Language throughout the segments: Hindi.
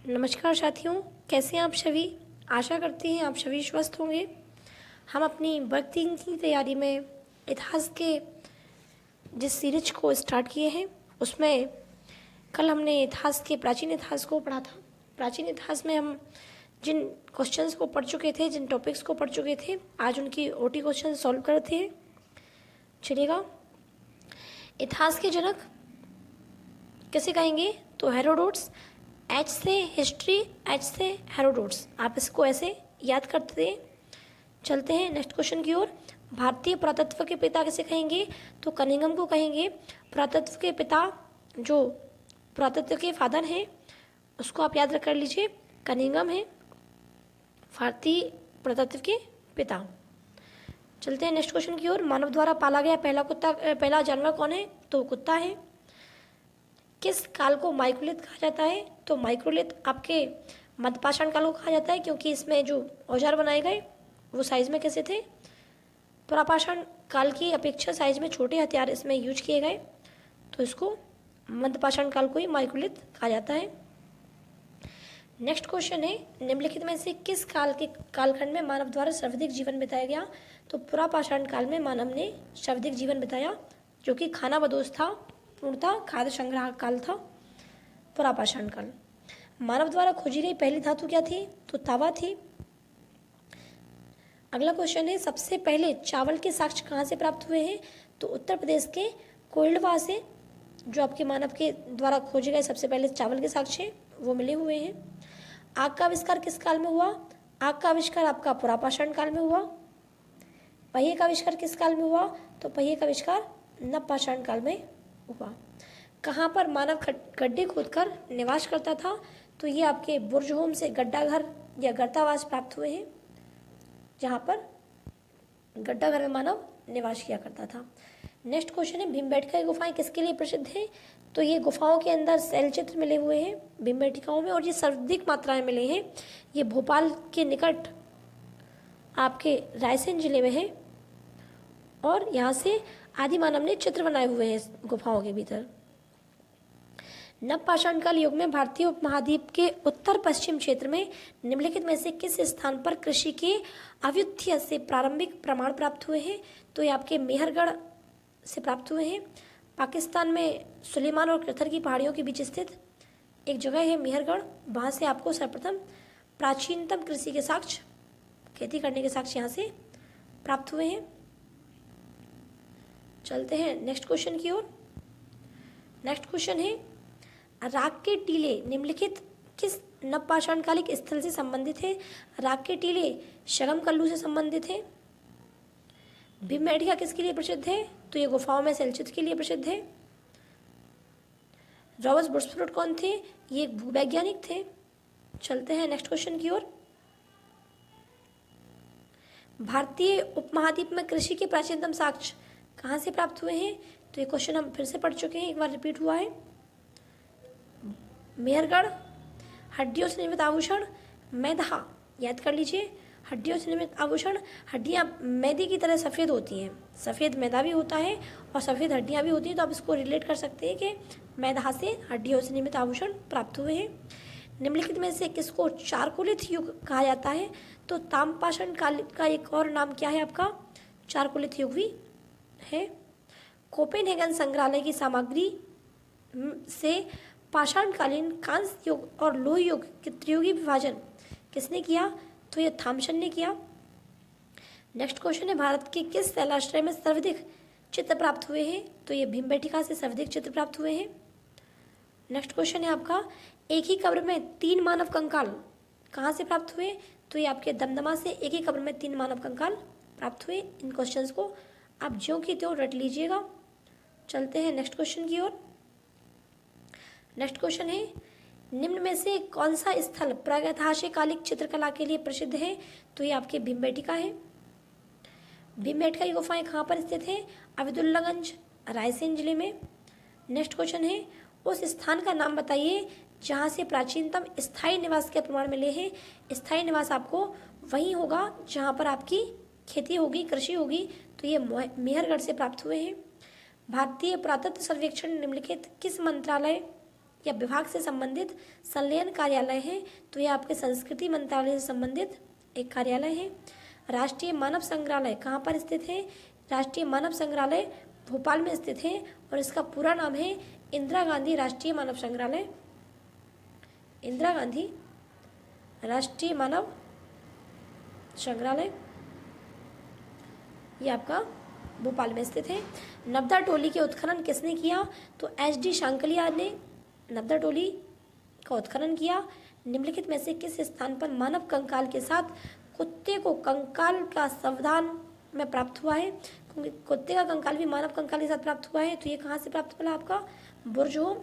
नमस्कार साथियों, कैसे हैं आप सभी। आशा करते हैं आप सभी स्वस्थ होंगे। हम अपनी बढ़ती की तैयारी में इतिहास के जिस सीरीज को स्टार्ट किए हैं उसमें कल हमने इतिहास के प्राचीन इतिहास को पढ़ा था। प्राचीन इतिहास में हम जिन क्वेश्चंस को पढ़ चुके थे, जिन टॉपिक्स को पढ़ चुके थे, आज उनकी ओटी क्वेश्चन सॉल्व करते हैं। चलिएगा, इतिहास के जनक किसे कहेंगे तो हेरोडोट्स। एच से हिस्ट्री, एच से हेरोडोट्स, आप इसको ऐसे याद करते चलते हैं नेक्स्ट क्वेश्चन की ओर। भारतीय पुरातत्व के पिता किसे कहेंगे तो कनिंघम को कहेंगे। पुरातत्व के पिता, जो पुरातत्व के फादर हैं, उसको आप याद कर लीजिए, कनिंघम है भारतीय पुरातत्व के पिता। चलते हैं नेक्स्ट क्वेश्चन की ओर। मानव द्वारा पाला गया पहला जानवर कौन है तो कुत्ता है। किस काल को माइक्रोलिथ कहा जाता है तो माइक्रोलिथ आपके मध्यपाषाण काल को कहा जाता है, क्योंकि इसमें जो औजार बनाए गए वो साइज में कैसे थे, पुरापाषाण काल की अपेक्षा साइज में छोटे हथियार इसमें यूज किए गए, तो इसको मध्यपाषाण काल को ही माइक्रोलिथ कहा जाता है। नेक्स्ट क्वेश्चन है, निम्नलिखित में से किस कालखंड में मानव द्वारा सर्वाधिक जीवन बिताया गया तो पुरापाषाण काल में मानव ने सर्वाधिक जीवन बिताया, जो कि खानाबदोश था, पूर्णतः खाद्य संग्रह काल था पुरापाषाण काल। मानव द्वारा खोजी गई पहली धातु क्या थी तो तांबा थी। अगला क्वेश्चन है, सबसे पहले चावल के साक्ष्य कहाँ से प्राप्त हुए हैं तो उत्तर प्रदेश के कोइलवा से, जो आपके मानव के द्वारा खोजे गए सबसे पहले चावल के साक्ष्य वो मिले हुए हैं। आग का आविष्कार किस काल में हुआ, आग का आविष्कार आपका पुरापाषाण काल में हुआ। पहिए का आविष्कार किस काल में हुआ तो पहिए का आविष्कार नवपाषाण काल में हुआ। कहाँ पर मानव गड्ढे खोदकर निवास करता था तो ये आपके बुर्ज होम से गड्ढा घर या गर्तावास प्राप्त हुए हैं, जहाँ पर गड्ढा घर में मानव निवास किया करता था। नेक्स्ट क्वेश्चन है, भीमबेटका की गुफाएं किसके लिए प्रसिद्ध हैं तो ये गुफाओं के अंदर शैल चित्र मिले हुए हैं भीमबेटकाओं में, और ये सर्वाधिक मात्रा में मिले हैं। ये भोपाल के निकट आपके रायसेन जिले में है, और यहाँ से आदि मानव ने चित्र बनाए हुए हैं गुफाओं के भीतर। नवपाषाण काल युग में भारतीय उपमहाद्वीप के उत्तर पश्चिम क्षेत्र में निम्नलिखित में से किस स्थान पर कृषि के अव्युत्थ्य से प्रारंभिक प्रमाण प्राप्त हुए हैं तो ये आपके मेहरगढ़ से प्राप्त हुए हैं। पाकिस्तान में सुलेमान और कृथर की पहाड़ियों के बीच स्थित एक जगह है मेहरगढ़, वहाँ से आपको सर्वप्रथम प्राचीनतम कृषि के साक्ष्य, खेती करने के साक्ष्य यहाँ से प्राप्त हुए हैं। चलते हैं नेक्स्ट क्वेश्चन की ओर। नेक्स्ट क्वेश्चन है, राग के टीले निम्नलिखित किस नवपाषाणकालिक स्थल से संबंधित है। राग के टीले शगम कल्लू से संबंधित है। भीमबेटका किसके लिए प्रसिद्ध है तो ये गुफाओं में शैलचित्र के लिए प्रसिद्ध है। रॉबर्ट बुशफोर्ड कौन थे, ये एक भूवैज्ञानिक थे। चलते हैं नेक्स्ट क्वेश्चन की ओर। भारतीय उपमहाद्वीप में कृषि के प्राचीनतम साक्ष्य कहाँ से प्राप्त हुए हैं तो ये क्वेश्चन हम फिर से पढ़ चुके हैं, एक बार रिपीट हुआ है। मेहरगढ़, हड्डियों से निर्मित आभूषण, मैदा, याद कर लीजिए, हड्डियों से निर्मित आभूषण। हड्डियाँ मैदे की तरह सफ़ेद होती हैं, सफ़ेद मैदा भी होता है और सफ़ेद हड्डियाँ भी होती हैं, तो आप इसको रिलेट कर सकते हैं कि मैदा से हड्डियों से निर्मित आभूषण प्राप्त हुए हैं। निम्नलिखित में से किसको चारकोलिथ युग कहा जाता है तो ताम्रपाषाण काल का एक और नाम क्या है आपका, चारकोलिथ युग भी है। कोपेनहेगन संग्रहालय की सामग्री से पाषाणकालीन कांस्य युग और लोह युग के त्रियुगी विभाजन किसने किया तो ये थॉमसन ने किया। नेक्स्ट क्वेश्चन है, भारत के किस शैलाश्रय में सर्वाधिक चित्र प्राप्त हुए हैं तो ये भीमबेटका से सर्वाधिक चित्र प्राप्त हुए हैं। नेक्स्ट क्वेश्चन है आपका, एक ही कब्र में 3 मानव कंकाल कहाँ से प्राप्त हुए तो ये आपके दमदमा से एक ही कब्र में 3 मानव कंकाल प्राप्त हुए। इन क्वेश्चंस को आप ज्यों की त्यों रट लीजिएगा। चलते हैं नेक्स्ट क्वेश्चन की ओर। नेक्स्ट क्वेश्चन है, निम्न में से कौन सा स्थल प्रागैतिहासिक चित्रकला के लिए प्रसिद्ध है तो ये आपके भीमबेटका है। भीमबेटका की गुफाएं कहाँ पर स्थित है, अब्दुल्लागंज, रायसेन जिले में। नेक्स्ट क्वेश्चन है, उस स्थान का नाम बताइए जहाँ से प्राचीनतम स्थायी निवास के प्रमाण मिले हैं। स्थायी निवास आपको वहीं होगा जहाँ पर आपकी खेती होगी, कृषि होगी, तो ये मेहरगढ़ से प्राप्त हुए हैं। भारतीय पुरातत्व सर्वेक्षण निम्नलिखित किस मंत्रालय या विभाग से संबंधित संलयन कार्यालय है तो यह आपके संस्कृति मंत्रालय से संबंधित एक कार्यालय है। राष्ट्रीय मानव संग्रहालय कहाँ पर स्थित है? राष्ट्रीय मानव संग्रहालय भोपाल में स्थित है और इसका पूरा नाम है इंदिरा गांधी राष्ट्रीय मानव संग्रहालय। इंदिरा गांधी राष्ट्रीय मानव संग्रहालय ये आपका भोपाल में स्थित है। नब्दा टोली के उत्खनन किसने किया? तो एच.डी. शांकलिया ने नब्दा टोली का उत्खनन किया। निम्नलिखित में से किस स्थान पर मानव कंकाल के साथ कुत्ते को कंकाल का संविधान में प्राप्त हुआ है? क्योंकि कुत्ते का कंकाल भी मानव कंकाल के साथ प्राप्त हुआ है, तो ये कहाँ से प्राप्त हुआ? आपका बुर्जहोम,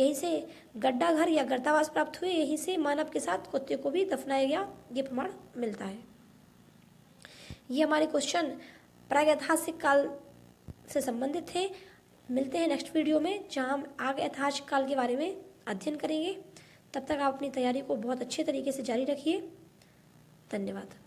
यहीं से गड्ढा घर या गर्तावास प्राप्त हुए, यहीं से मानव के साथ कुत्ते को भी दफनाया गया, ये प्रमाण मिलता है। ये हमारे क्वेश्चन प्रागैतिहासिक काल से संबंधित थे। मिलते हैं नेक्स्ट वीडियो में जहां हम आगे ऐतिहासिक काल के बारे में अध्ययन करेंगे। तब तक आप अपनी तैयारी को बहुत अच्छे तरीके से जारी रखिए। धन्यवाद।